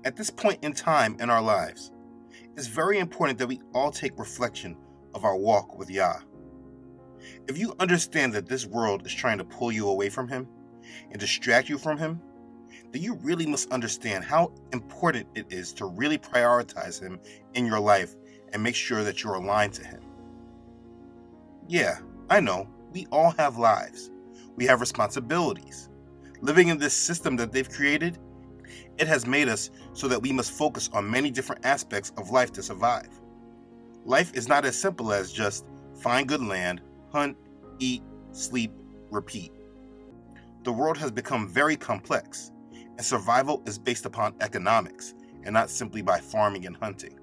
At this point in time in our lives, it's very important that we all take reflection of our walk with Yah. If you understand that this world is trying to pull you away from Him and distract you from Him, then you really must understand how important it is to really prioritize Him in your life and make sure that you're aligned to Him. Yeah, I know, we all have lives. We have responsibilities. Living in this system that they've created, it has made us so that we must focus on many different aspects of life to survive. Life is not as simple as just find good land, hunt, eat, sleep, repeat. The world has become very complex, and survival is based upon economics and not simply by farming and hunting.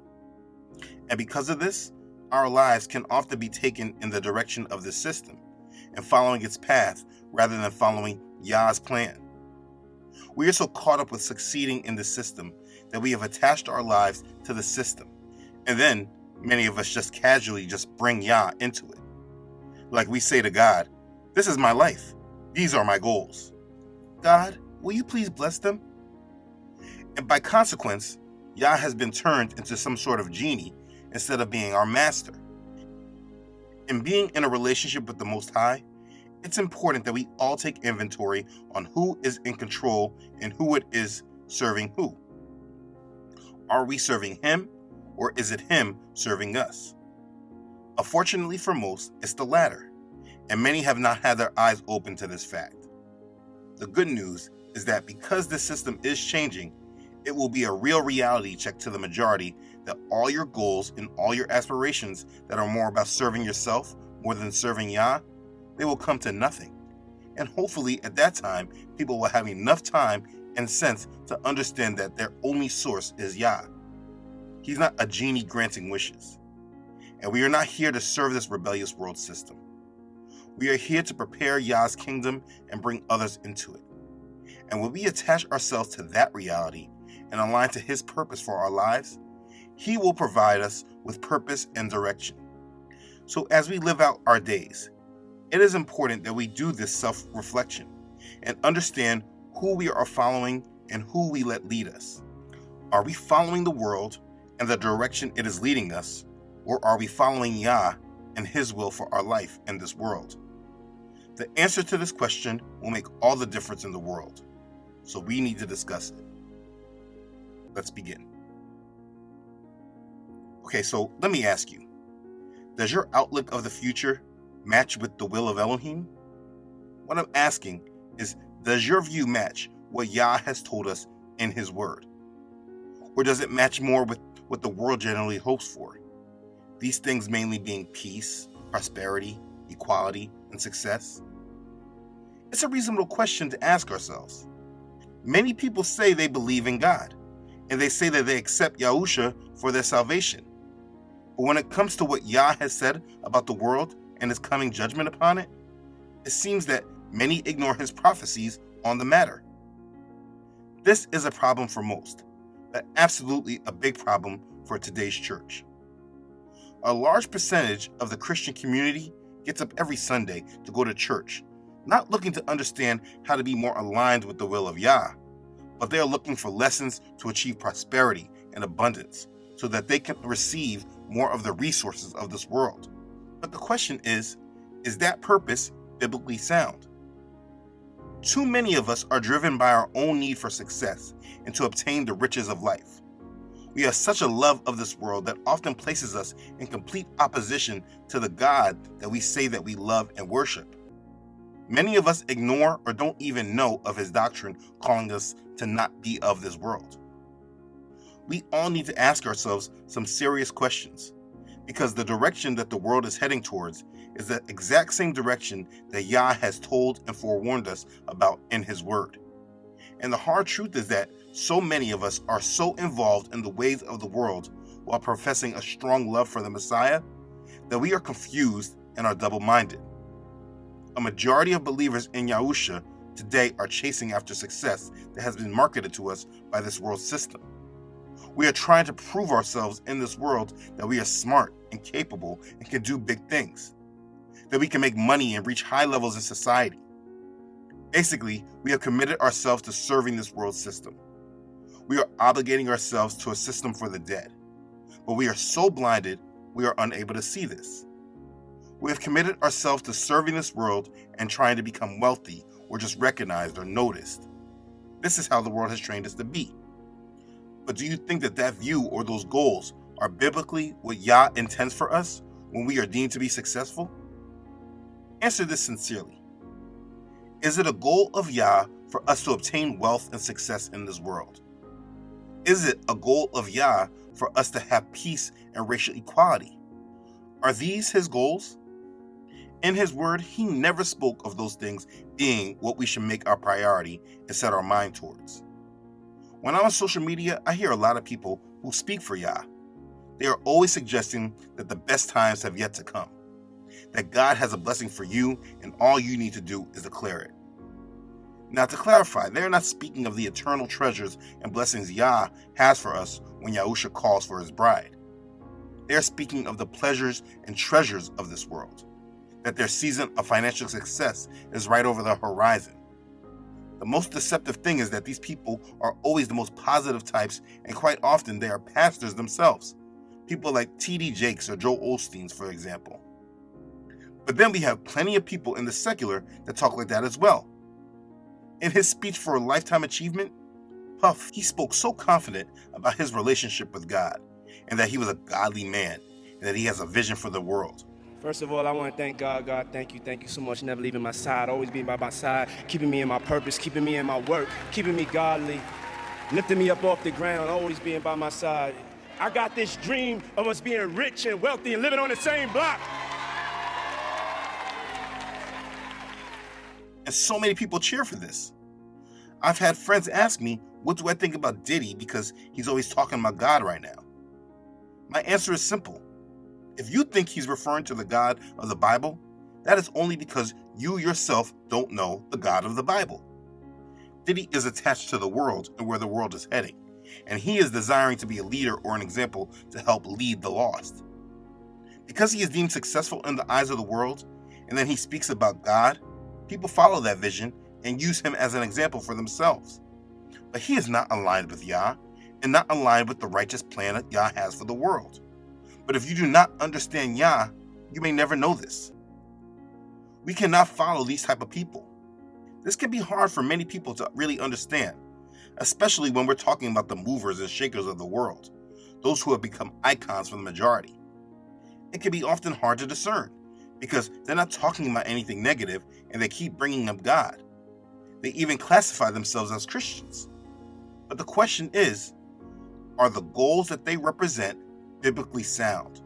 And because of this, our lives can often be taken in the direction of this system and following its path rather than following Yah's plan. We are so caught up with succeeding in the system that we have attached our lives to the system, and then many of us just casually just bring Yah into it. Like we say to God, "This is my life. These are my goals. God, will you please bless them?" And by consequence, Yah has been turned into some sort of genie instead of being our master. In being in a relationship with the Most High, it's important that we all take inventory on who is in control and who it is serving who. Are we serving Him, or is it Him serving us? Unfortunately for most, it's the latter, and many have not had their eyes open to this fact. The good news is that because this system is changing, it will be a real reality check to the majority that all your goals and all your aspirations that are more about serving yourself more than serving Yah, they will come to nothing. And hopefully at that time, people will have enough time and sense to understand that their only source is Yah. He's not a genie granting wishes. And we are not here to serve this rebellious world system. We are here to prepare Yah's kingdom and bring others into it. And when we attach ourselves to that reality and align to His purpose for our lives, He will provide us with purpose and direction. So as we live out our days, it is important that we do this self-reflection and understand who we are following and who we let lead us. Are we following the world and the direction it is leading us, or are we following Yah and His will for our life in this world? The answer to this question will make all the difference in the world, so we need to discuss it. Let's begin. Okay, so let me ask you, does your outlook of the future match with the will of Elohim? What I'm asking is, does your view match what Yah has told us in His Word? Or does it match more with what the world generally hopes for? These things mainly being peace, prosperity, equality, and success. It's a reasonable question to ask ourselves. Many people say they believe in God, and they say that they accept Yahusha for their salvation. But when it comes to what Yah has said about the world and His coming judgment upon it, it seems that many ignore His prophecies on the matter. This is a problem for most, but absolutely a big problem for today's church. A large percentage of the Christian community gets up every Sunday to go to church, not looking to understand how to be more aligned with the will of Yah, but they are looking for lessons to achieve prosperity and abundance so that they can receive more of the resources of this world. But the question is that purpose biblically sound? Too many of us are driven by our own need for success and to obtain the riches of life. We have such a love of this world that often places us in complete opposition to the God that we say that we love and worship. Many of us ignore or don't even know of His doctrine calling us to not be of this world. We all need to ask ourselves some serious questions, because the direction that the world is heading towards is the exact same direction that Yah has told and forewarned us about in His Word. And the hard truth is that so many of us are so involved in the ways of the world while professing a strong love for the Messiah that we are confused and are double-minded. A majority of believers in Yahusha today are chasing after success that has been marketed to us by this world system. We are trying to prove ourselves in this world that we are smart and capable and can do big things, that we can make money and reach high levels in society. Basically, we have committed ourselves to serving this world system. We are obligating ourselves to a system for the dead, but we are so blinded we are unable to see this. We have committed ourselves to serving this world and trying to become wealthy or just recognized or noticed. This is how the world has trained us to be. But do you think that that view or those goals are biblically what Yah intends for us when we are deemed to be successful? Answer this sincerely. Is it a goal of Yah for us to obtain wealth and success in this world? Is it a goal of Yah for us to have peace and racial equality? Are these his goals? In his word, he never spoke of those things being what we should make our priority and set our mind towards. When I'm on social media, I hear a lot of people who speak for Yah. They are always suggesting that the best times have yet to come, that God has a blessing for you and all you need to do is declare it. Now, to clarify, they are not speaking of the eternal treasures and blessings Yah has for us when Yahusha calls for his bride. They are speaking of the pleasures and treasures of this world, that their season of financial success is right over the horizon. The most deceptive thing is that these people are always the most positive types, and quite often they are pastors themselves. People like T.D. Jakes or Joel Osteen, for example. But then we have plenty of people in the secular that talk like that as well. In his speech for a lifetime achievement, Puff, he spoke so confident about his relationship with God, and that he was a godly man, and that he has a vision for the world. First of all, I want to thank God. God, thank you so much, never leaving my side, always being by my side, keeping me in my purpose, keeping me in my work, keeping me godly, lifting me up off the ground, always being by my side. I got this dream of us being rich and wealthy and living on the same block. And so many people cheer for this. I've had friends ask me, what do I think about Diddy because he's always talking about God right now? My answer is simple. If you think he's referring to the God of the Bible, that is only because you yourself don't know the God of the Bible. Diddy is attached to the world and where the world is heading, and he is desiring to be a leader or an example to help lead the lost. Because he is deemed successful in the eyes of the world, and then he speaks about God, people follow that vision and use him as an example for themselves. But he is not aligned with Yah, and not aligned with the righteous plan that Yah has for the world. But if you do not understand Yah, you may never know this. We cannot follow these type of people. This can be hard for many people to really understand, especially when we're talking about the movers and shakers of the world, those who have become icons for the majority. It can be often hard to discern, because they're not talking about anything negative and they keep bringing up God. They even classify themselves as Christians. But the question is, are the goals that they represent biblically sound?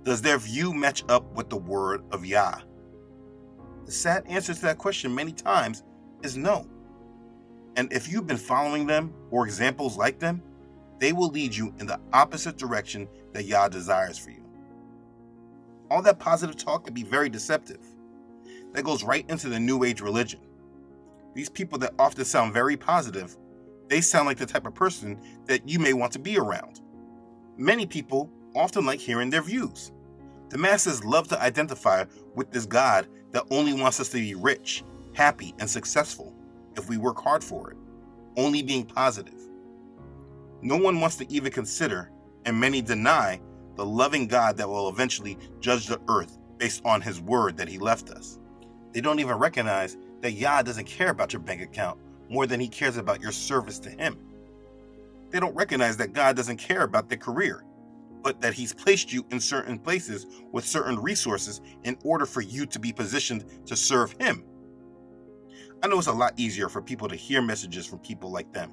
Does their view match up with the word of Yah? The sad answer to that question many times is no. And if you've been following them or examples like them, they will lead you in the opposite direction that Yah desires for you. All that positive talk can be very deceptive. That goes right into the New Age religion. These people that often sound very positive, they sound like the type of person that you may want to be around. Many people often like hearing their views. The masses love to identify with this God that only wants us to be rich, happy, and successful if we work hard for it, only being positive. No one wants to even consider, and many deny, the loving God that will eventually judge the earth based on his word that he left us. They don't even recognize that Yah doesn't care about your bank account more than he cares about your service to him. They don't recognize that God doesn't care about their career, but that he's placed you in certain places with certain resources in order for you to be positioned to serve him. I know it's a lot easier for people to hear messages from people like them,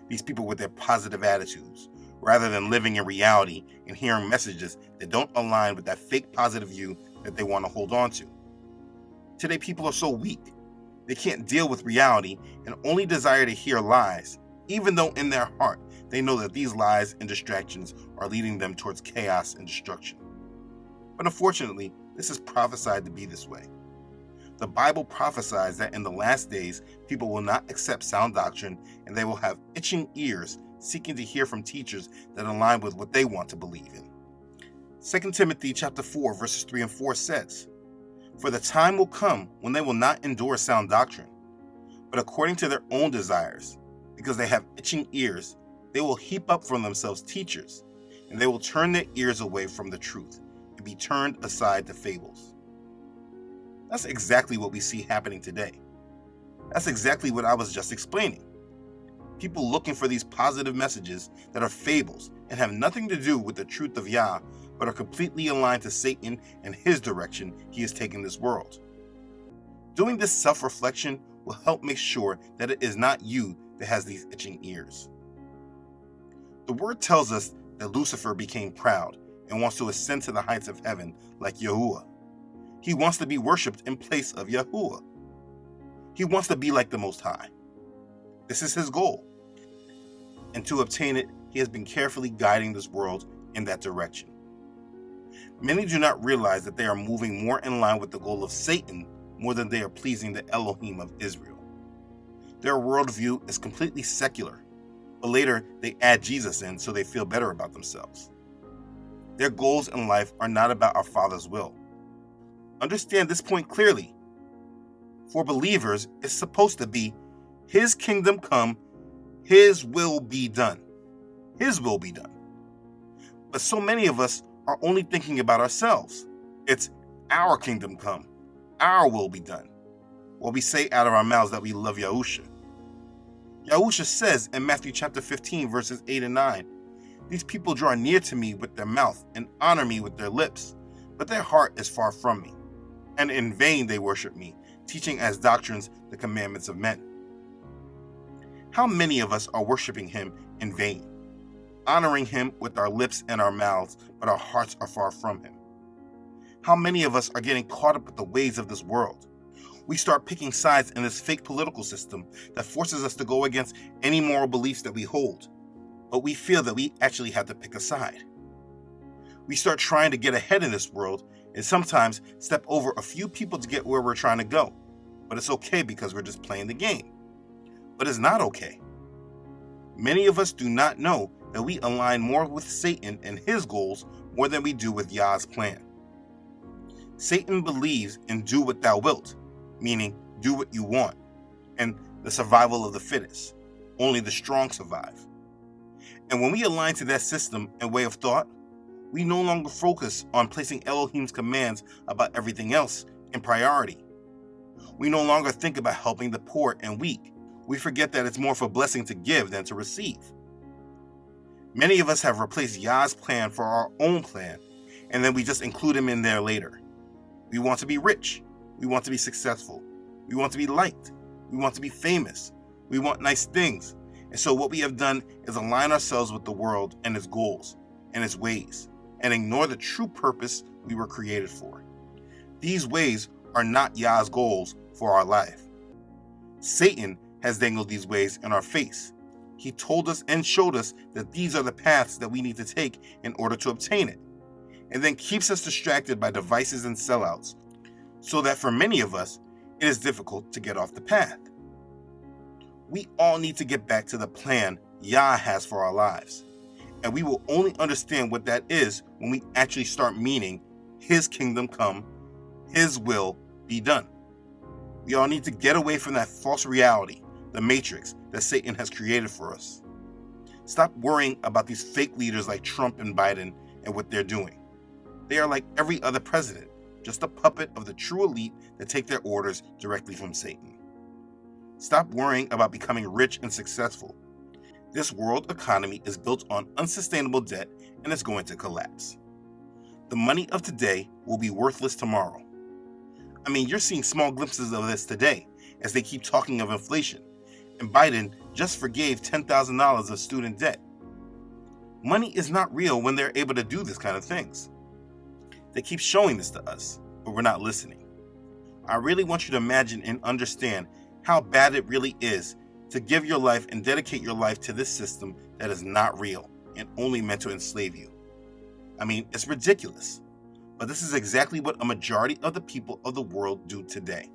these people with their positive attitudes, rather than living in reality and hearing messages that don't align with that fake positive view that they want to hold on to. Today, people are so weak. They can't deal with reality and only desire to hear lies, even though in their heart they know that these lies and distractions are leading them towards chaos and destruction. But unfortunately, this is prophesied to be this way. The Bible prophesies that in the last days, people will not accept sound doctrine, and they will have itching ears seeking to hear from teachers that align with what they want to believe in. 2 Timothy chapter 4, verses 3 and 4 says, "For the time will come when they will not endure sound doctrine, but according to their own desires, because they have itching ears, They will heap up for themselves teachers, and they will turn their ears away from the truth and be turned aside to fables. That's exactly what we see happening today. That's exactly what I was just explaining. People looking for these positive messages that are fables and have nothing to do with the truth of Yah, but are completely aligned to Satan and his direction he is taking this world. Doing this self-reflection will help make sure that it is not you that has these itching ears. The word tells us that Lucifer became proud and wants to ascend to the heights of heaven like Yahuwah. He wants to be worshipped in place of Yahuwah. He wants to be like the Most High. This is his goal. And to obtain it, he has been carefully guiding this world in that direction. Many do not realize that they are moving more in line with the goal of Satan more than they are pleasing the Elohim of Israel. Their worldview is completely secular, but later they add Jesus in so they feel better about themselves. Their goals in life are not about our Father's will. Understand this point clearly. For believers, it's supposed to be his kingdom come, his will be done. His will be done. But so many of us are only thinking about ourselves. It's our kingdom come, our will be done. While we say out of our mouths that we love Yahusha. Yahusha says in Matthew chapter 15, verses 8 and 9, "These people draw near to me with their mouth and honor me with their lips, but their heart is far from me. And in vain they worship me, teaching as doctrines the commandments of men." How many of us are worshiping him in vain, honoring him with our lips and our mouths, but our hearts are far from him? How many of us are getting caught up with the ways of this world? We start picking sides in this fake political system that forces us to go against any moral beliefs that we hold, but we feel that we actually have to pick a side. We start trying to get ahead in this world and sometimes step over a few people to get where we're trying to go, but it's okay because we're just playing the game. But it's not okay. Many of us do not know that we align more with Satan and his goals more than we do with Yah's plan. Satan believes in do what thou wilt, meaning do what you want, and the survival of the fittest. Only the strong survive. And when we align to that system and way of thought, we no longer focus on placing Elohim's commands about everything else in priority. We no longer think about helping the poor and weak. We forget that it's more of a blessing to give than to receive. Many of us have replaced Yah's plan for our own plan, and then we just include him in there later. We want to be rich. We want to be successful. We want to be liked. We want to be famous. We want nice things. And so what we have done is align ourselves with the world and its goals and its ways, and ignore the true purpose we were created for. These ways are not Yah's goals for our life. Satan has dangled these ways in our face. He told us and showed us that these are the paths that we need to take in order to obtain it, and then keeps us distracted by devices and sellouts, so that for many of us, it is difficult to get off the path. We all need to get back to the plan Yah has for our lives, and we will only understand what that is when we actually start meaning his kingdom come, his will be done. We all need to get away from that false reality, the matrix that Satan has created for us. Stop worrying about these fake leaders like Trump and Biden and what they're doing. They are like every other president, just a puppet of the true elite that take their orders directly from Satan. Stop worrying about becoming rich and successful. This world economy is built on unsustainable debt and is going to collapse. The money of today will be worthless tomorrow. I mean, you're seeing small glimpses of this today as they keep talking of inflation, and Biden just forgave $10,000 of student debt. Money is not real when they're able to do this kind of things. They keep showing this to us, but we're not listening. I really want you to imagine and understand how bad it really is to give your life and dedicate your life to this system that is not real and only meant to enslave you. I mean, it's ridiculous, but this is exactly what a majority of the people of the world do today.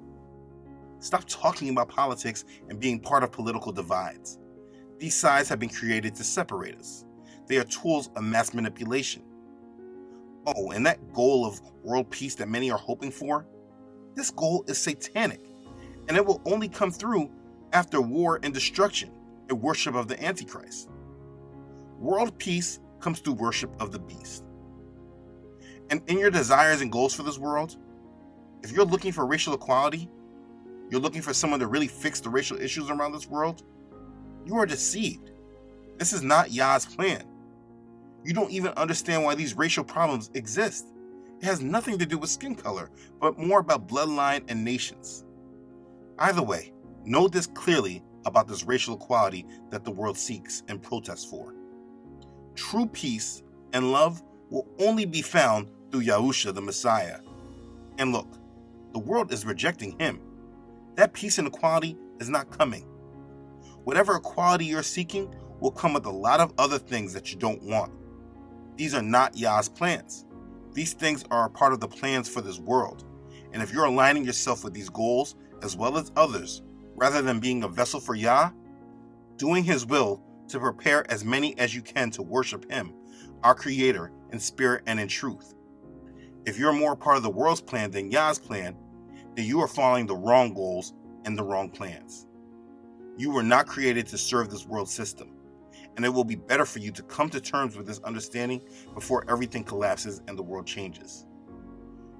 Stop talking about politics and being part of political divides. These sides have been created to separate us. They are tools of mass manipulation. Oh, and that goal of world peace that many are hoping for? This goal is satanic, and it will only come through after war and destruction and worship of the Antichrist. World peace comes through worship of the beast. And in your desires and goals for this world, if you're looking for racial equality, you're looking for someone to really fix the racial issues around this world, you are deceived. This is not Yah's plan. You don't even understand why these racial problems exist. It has nothing to do with skin color, but more about bloodline and nations. Either way, know this clearly about this racial equality that the world seeks and protests for. True peace and love will only be found through Yahusha the Messiah. And look, the world is rejecting him. That peace and equality is not coming. Whatever equality you're seeking will come with a lot of other things that you don't want. These are not Yah's plans. These things are a part of the plans for this world. And if you're aligning yourself with these goals as well as others, rather than being a vessel for Yah, doing his will to prepare as many as you can to worship him, our Creator, in spirit and in truth. If you're more a part of the world's plan than Yah's plan, then you are following the wrong goals and the wrong plans. You were not created to serve this world system, and it will be better for you to come to terms with this understanding before everything collapses and the world changes.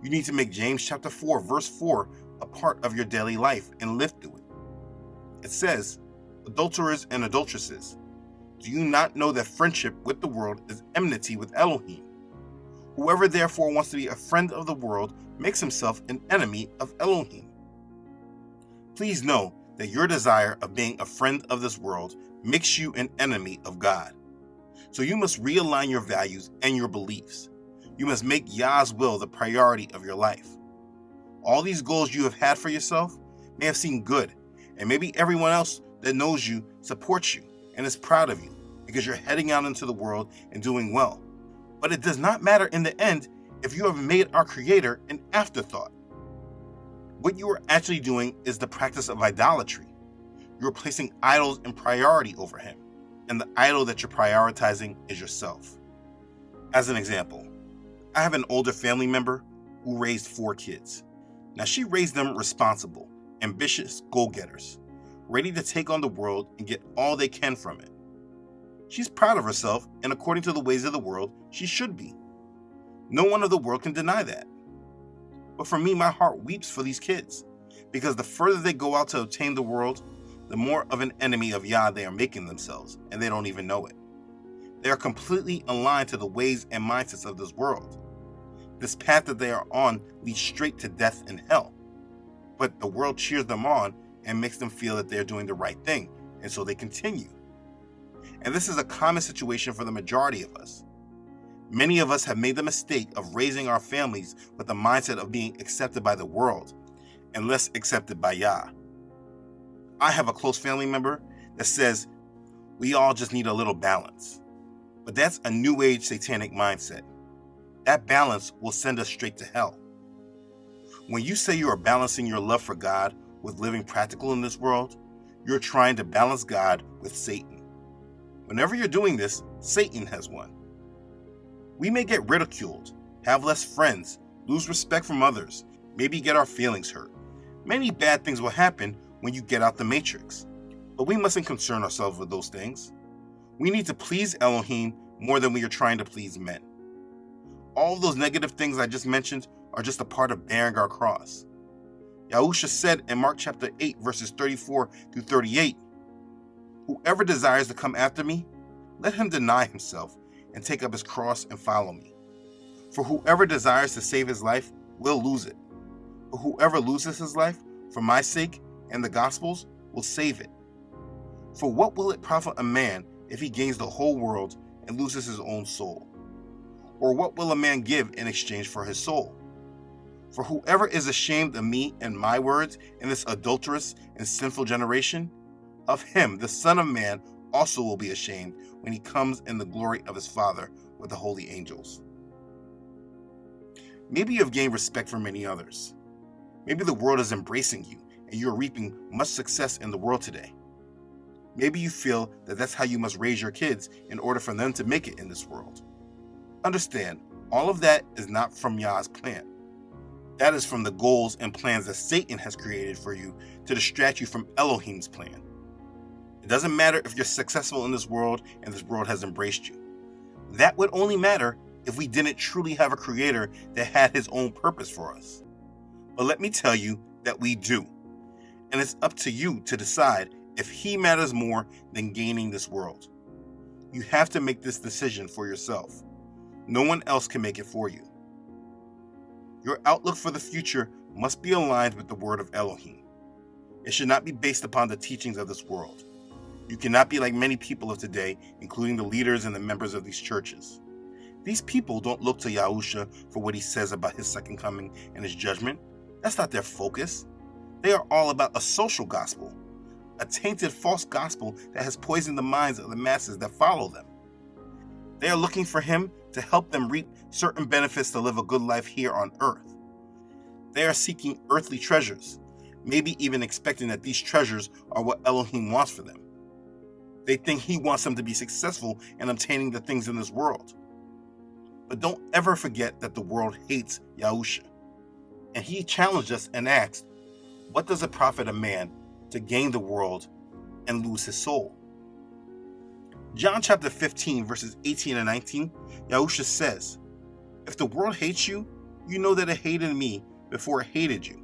You need to make James chapter 4, verse 4 a part of your daily life and live through it. It says, "Adulterers and adulteresses, do you not know that friendship with the world is enmity with Elohim? Whoever therefore wants to be a friend of the world makes himself an enemy of Elohim." Please know that your desire of being a friend of this world makes you an enemy of God. So you must realign your values and your beliefs. You must make Yah's will the priority of your life. All these goals you have had for yourself may have seemed good, and maybe everyone else that knows you supports you and is proud of you because you're heading out into the world and doing well. But it does not matter in the end if you have made our Creator an afterthought. What you are actually doing is the practice of idolatry. You are placing idols in priority over him, and the idol that you're prioritizing is yourself. As an example, I have an older family member who raised 4 kids. Now she raised them responsible, ambitious go-getters, ready to take on the world and get all they can from it. She's proud of herself, and according to the ways of the world, she should be. No one of the world can deny that. But for me, my heart weeps for these kids, because the further they go out to obtain the world, the more of an enemy of Yah they are making themselves, and they don't even know it. They are completely aligned to the ways and mindsets of this world. This path that they are on leads straight to death and hell. But the world cheers them on and makes them feel that they're doing the right thing, and so they continue. And this is a common situation for the majority of us. Many of us have made the mistake of raising our families with the mindset of being accepted by the world and less accepted by Yah. I have a close family member that says we all just need a little balance. But that's a new age satanic mindset. That balance will send us straight to hell. When you say you are balancing your love for God with living practical in this world, you're trying to balance God with Satan. Whenever you're doing this, Satan has won. We may get ridiculed, have less friends, lose respect from others, maybe get our feelings hurt. Many bad things will happen when you get out the matrix. But we mustn't concern ourselves with those things. We need to please Elohim more than we are trying to please men. All of those negative things I just mentioned are just a part of bearing our cross. Yahusha said in Mark chapter 8, verses 34 through 38, "Whoever desires to come after me, let him deny himself and take up his cross and follow me. For whoever desires to save his life will lose it. But whoever loses his life for my sake and the gospel's will save it. For what will it profit a man if he gains the whole world and loses his own soul? Or what will a man give in exchange for his soul? For whoever is ashamed of me and my words in this adulterous and sinful generation, of him the Son of Man also will be ashamed when he comes in the glory of his Father with the holy angels." Maybe you have gained respect from many others. Maybe the world is embracing you and you are reaping much success in the world today. Maybe you feel that that's how you must raise your kids in order for them to make it in this world. Understand, all of that is not from Yah's plan. That is from the goals and plans that Satan has created for you to distract you from Elohim's plan. It doesn't matter if you're successful in this world and this world has embraced you. That would only matter if we didn't truly have a creator that had his own purpose for us. But let me tell you that we do. And it's up to you to decide if he matters more than gaining this world. You have to make this decision for yourself. No one else can make it for you. Your outlook for the future must be aligned with the word of Elohim. It should not be based upon the teachings of this world. You cannot be like many people of today, including the leaders and the members of these churches. These people don't look to Yahusha for what he says about his second coming and his judgment. That's not their focus. They are all about a social gospel, a tainted false gospel that has poisoned the minds of the masses that follow them. They are looking for him to help them reap certain benefits to live a good life here on earth. They are seeking earthly treasures, maybe even expecting that these treasures are what Elohim wants for them. They think he wants them to be successful in obtaining the things in this world. But don't ever forget that the world hates Yahusha. And he challenged us and asked, what does it profit a man to gain the world and lose his soul? John chapter 15, verses 18 and 19, Yahusha says, if the world hates you, you know that it hated me before it hated you.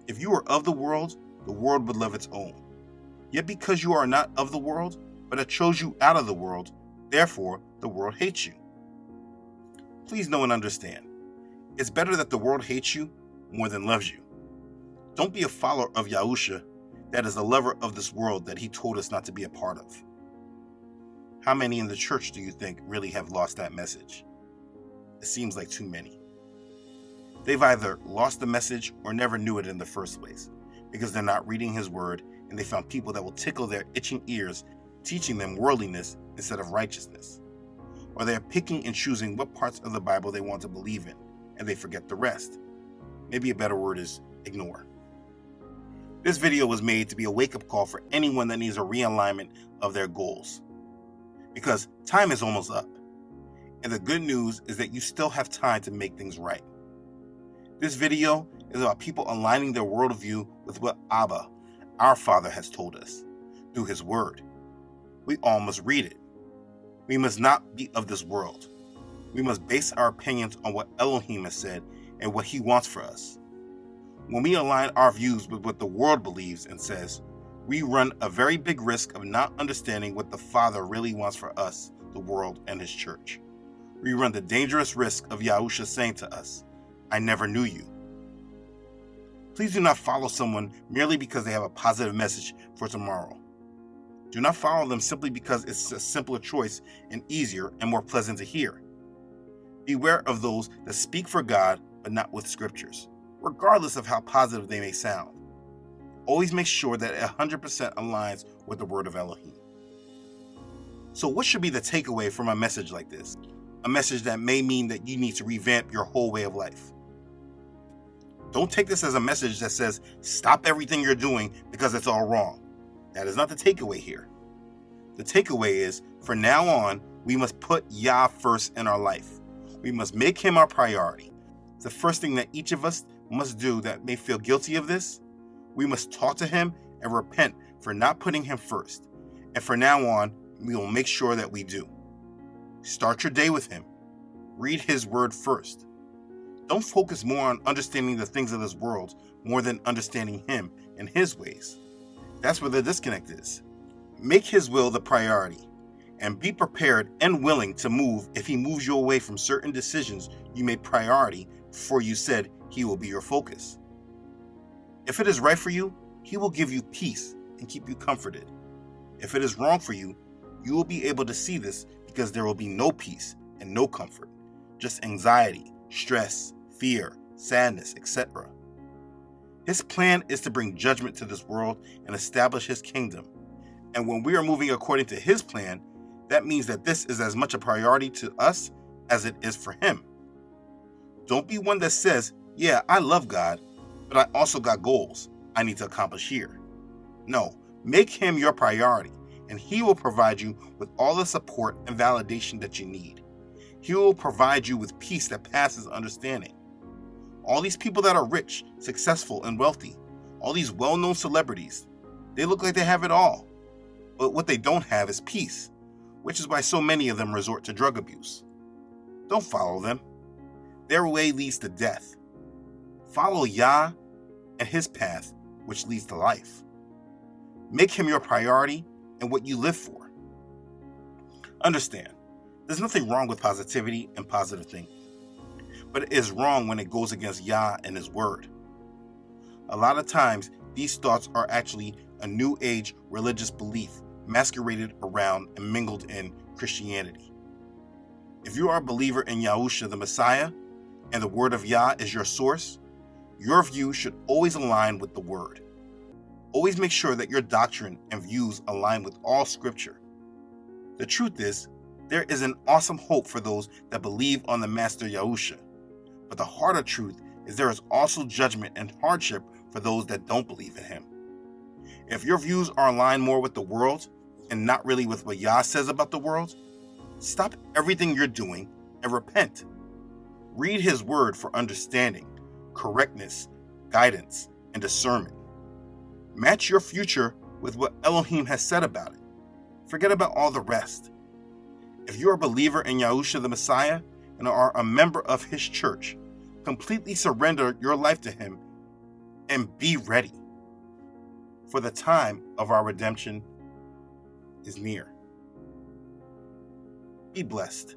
If you were of the world would love its own. Yet because you are not of the world, but I chose you out of the world, therefore the world hates you. Please know and understand, it's better that the world hates you more than loves you. Don't be a follower of Yahusha that is a lover of this world that he told us not to be a part of. How many in the church do you think really have lost that message? It seems like too many. They've either lost the message or never knew it in the first place because they're not reading his word and they found people that will tickle their itching ears teaching them worldliness instead of righteousness. Or they are picking and choosing what parts of the Bible they want to believe in and they forget the rest. Maybe a better word is ignore. This video was made to be a wake-up call for anyone that needs a realignment of their goals. Because time is almost up. And the good news is that you still have time to make things right. This video is about people aligning their worldview with what Abba, our Father, has told us through his word. We all must read it. We must not be of this world. We must base our opinions on what Elohim has said and what he wants for us. When we align our views with what the world believes and says, we run a very big risk of not understanding what the Father really wants for us, the world, and his church. We run the dangerous risk of Yahusha saying to us, I never knew you. Please do not follow someone merely because they have a positive message for tomorrow. Do not follow them simply because it's a simpler choice and easier and more pleasant to hear. Beware of those that speak for God but not with scriptures, regardless of how positive they may sound. Always make sure that it 100% aligns with the word of Elohim. So what should be the takeaway from a message like this? A message that may mean that you need to revamp your whole way of life. Don't take this as a message that says, stop everything you're doing because it's all wrong. That is not the takeaway here. The takeaway is, from now on, we must put Yah first in our life. We must make him our priority. The first thing that each of us must do that may feel guilty of this, we must talk to him and repent for not putting him first. And from now on, we will make sure that we do. Start your day with him. Read his word first. Don't focus more on understanding the things of this world more than understanding him and his ways. That's where the disconnect is. Make his will the priority and be prepared and willing to move if he moves you away from certain decisions you made priority before you said he will be your focus. If it is right for you, he will give you peace and keep you comforted. If it is wrong for you, you will be able to see this because there will be no peace and no comfort, just anxiety, stress, fear, sadness, etc. His plan is to bring judgment to this world and establish his kingdom. And when we are moving according to his plan, that means that this is as much a priority to us as it is for him. Don't be one that says, yeah, I love God, but I also got goals I need to accomplish here. No, make him your priority, and he will provide you with all the support and validation that you need. He will provide you with peace that passes understanding. All these people that are rich, successful, and wealthy, all these well-known celebrities, they look like they have it all. But what they don't have is peace, which is why so many of them resort to drug abuse. Don't follow them. Their way leads to death. Follow Yah and his path, which leads to life. Make him your priority and what you live for. Understand, there's nothing wrong with positivity and positive thinking, but it is wrong when it goes against Yah and his word. A lot of times, these thoughts are actually a new age religious belief masqueraded around and mingled in Christianity. If you are a believer in Yahusha the Messiah and the word of Yah is your source, your view should always align with the word. Always make sure that your doctrine and views align with all scripture. The truth is, there is an awesome hope for those that believe on the Master Yahusha. But the harder truth is there is also judgment and hardship for those that don't believe in him. If your views are aligned more with the world and not really with what Yah says about the world, stop everything you're doing and repent. Read his word for understanding, correctness, guidance, and discernment. Match your future with what Elohim has said about it. Forget about all the rest. If you're a believer in Yahusha the Messiah and are a member of his church, completely surrender your life to him and be ready. For the time of our redemption is near. Be blessed.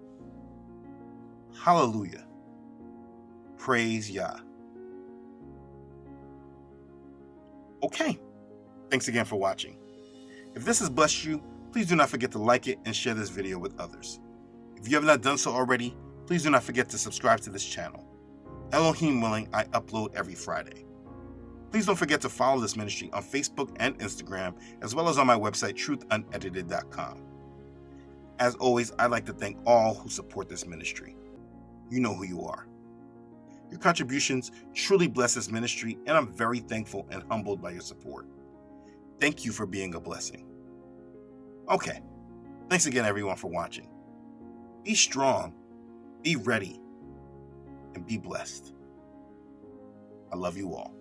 Hallelujah. Praise Yah. Okay. Thanks again for watching. If this has blessed you, please do not forget to like it and share this video with others. If you have not done so already, please do not forget to subscribe to this channel. Elohim willing, I upload every Friday. Please don't forget to follow this ministry on Facebook and Instagram, as well as on my website, truthunedited.com. As always, I'd like to thank all who support this ministry. You know who you are. Your contributions truly bless this ministry, and I'm very thankful and humbled by your support. Thank you for being a blessing. Okay, thanks again everyone for watching. Be strong, be ready, and be blessed. I love you all.